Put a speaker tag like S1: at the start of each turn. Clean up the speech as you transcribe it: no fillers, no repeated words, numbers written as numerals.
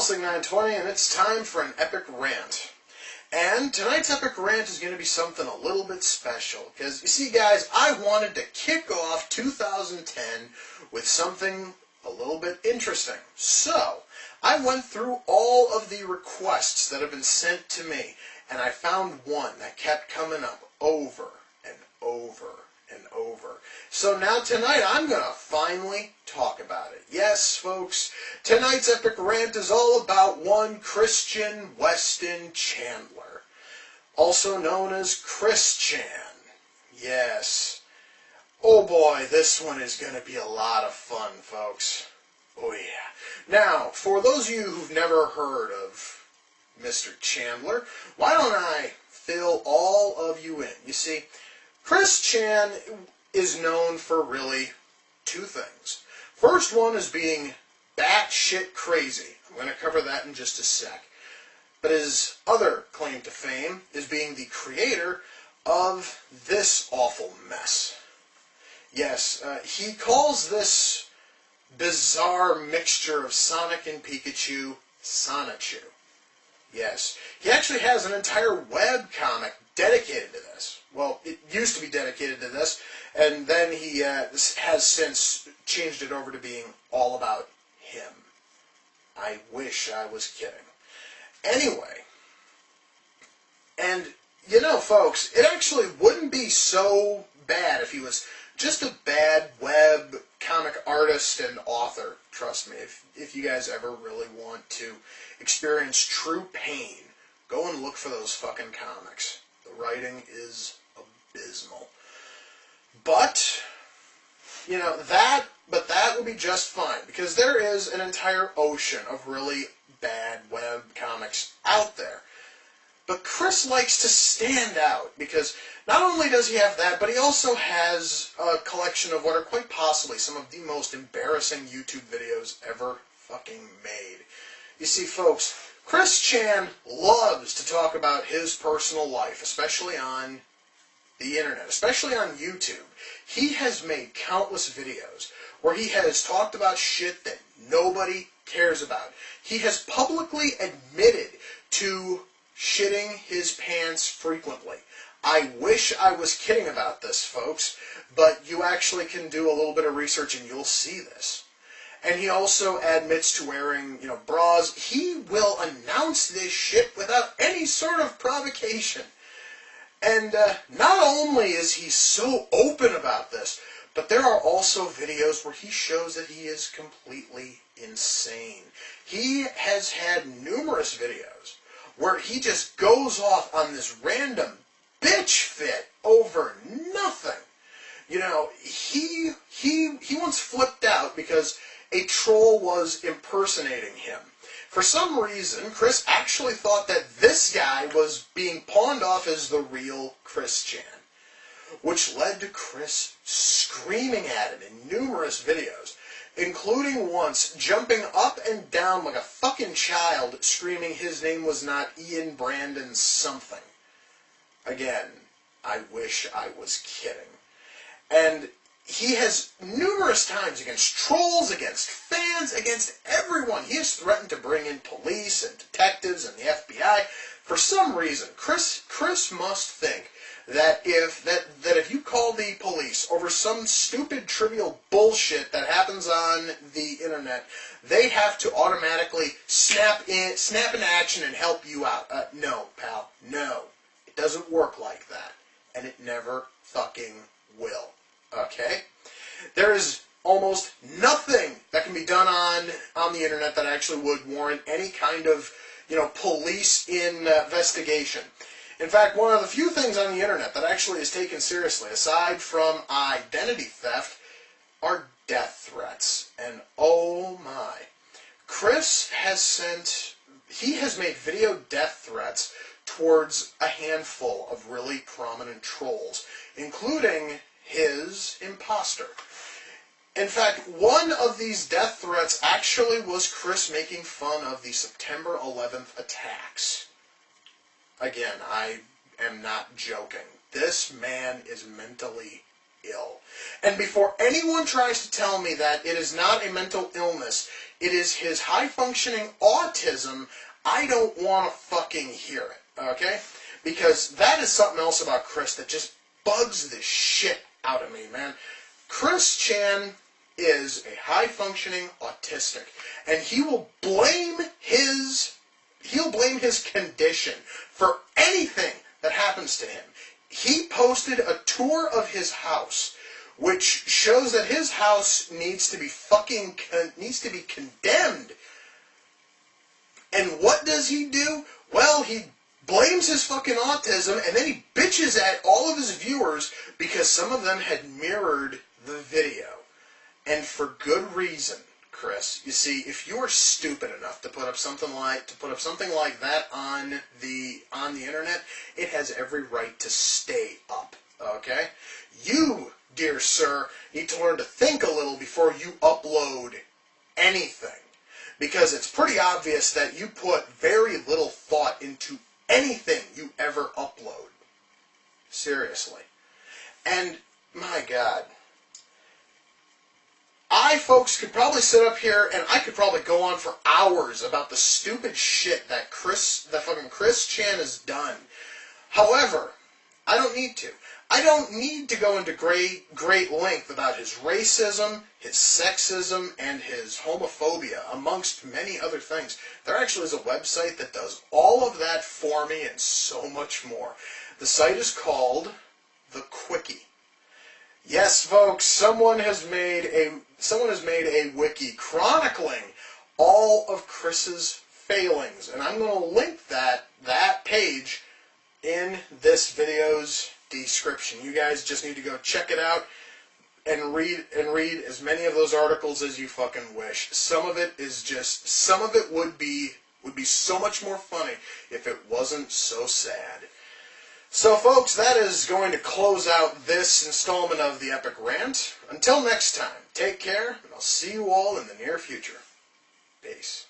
S1: Hellsing920, and it's time for an epic rant. And tonight's epic rant is going to be something a little bit special, because, you see guys, I wanted to kick off 2010 with something a little bit interesting. So, I went through all of the requests that have been sent to me, and I found one that kept coming up over and over and over. So now tonight I'm going to finally talk about it. Yes, folks, tonight's epic rant is all about one Christian Weston Chandler, also known as Chris Chan. Yes. Oh boy, this one is going to be a lot of fun, folks. Oh yeah. Now, for those of you who've never heard of Mr. Chandler, why don't I fill all of you in? You see, Chris Chan is known for really two things. First one is being batshit crazy. I'm going to cover that in just a sec. But his other claim to fame is being the creator of this awful mess. Yes, he calls this bizarre mixture of Sonic and Pikachu Sonichu. Yes, he actually has an entire web comic dedicated to this. Well, it used to be dedicated to this, and then he has since changed it over to being all about him. I wish I was kidding. Anyway, and you know, folks, it actually wouldn't be so bad if he was just a bad web comic artist and author. Trust me, if you guys ever really want to experience true pain, go and look for those fucking comics. The writing is abysmal. But, you know, that would be just fine, because there is an entire ocean of really bad web comics out there. But Chris likes to stand out, because not only does he have that, but he also has a collection of what are quite possibly some of the most embarrassing YouTube videos ever fucking made. You see, folks, Chris Chan loves to talk about his personal life, especially on the internet, especially on YouTube. He has made countless videos where he has talked about shit that nobody cares about. He has publicly admitted to shitting his pants frequently. I wish I was kidding about this, folks, but you actually can do a little bit of research and you'll see this. And he also admits to wearing, you know, bras. He will announce this shit without any sort of provocation. And not only is he so open about this, but there are also videos where he shows that he is completely insane. He has had numerous videos where he just goes off on this random bitch fit over nothing. You know, he once flipped out because a troll was impersonating him. For some reason, Chris actually thought that this guy was being pawned off as the real Chris Chan, which led to Chris screaming at him in numerous videos, including once jumping up and down like a fucking child, screaming his name was not Ian Brandon something. Again, I wish I was kidding. And he has numerous times, against trolls, against fans, against everyone, he has threatened to bring in police and detectives and the FBI. For some reason, Chris must think that if you call the police over some stupid, trivial bullshit that happens on the internet, they have to automatically snap into action and help you out. No, pal, no. It doesn't work like that. And it never fucking will. Okay? There is almost nothing that can be done on the internet that actually would warrant any kind of, you know, police investigation. In fact, one of the few things on the internet that actually is taken seriously, aside from identity theft, are death threats. And oh my. Chris has made video death threats towards a handful of really prominent trolls, including his imposter. In fact, one of these death threats actually was Chris making fun of the September 11th attacks. Again, I am not joking. This man is mentally ill. And before anyone tries to tell me that it is not a mental illness, it is his high-functioning autism, I don't want to fucking hear it, okay? Because that is something else about Chris that just bugs the shit out of me, man. Chris Chan is a high-functioning autistic, and he'll blame his condition for anything that happens to him. He posted a tour of his house, which shows that his house needs to be condemned. And what does he do? Well, he blames his fucking autism, and then he bitches at all of his viewers because some of them had mirrored the video. And for good reason, Chris. You see, if you are stupid enough to put up something like that on the internet, it has every right to stay up. Okay? You, dear sir, need to learn to think a little before you upload anything. Because it's pretty obvious that you put very little thought into anything you ever upload. Seriously. And, my God, folks, could probably sit up here and I could probably go on for hours about the stupid shit that fucking Chris Chan has done. However, I don't need to. I don't need to go into great length about his racism, his sexism, and his homophobia, amongst many other things. There actually is a website that does all of that for me and so much more. The site is called The Quickie. Yes, folks, someone has made a wiki chronicling all of Chris's failings, and I'm going to link that page in this video's description. You guys just need to go check it out and read as many of those articles as you fucking wish. Some of it would be so much more funny if it wasn't so sad. So, folks, that is going to close out this installment of the Epic Rant. Until next time, take care, and I'll see you all in the near future. Peace.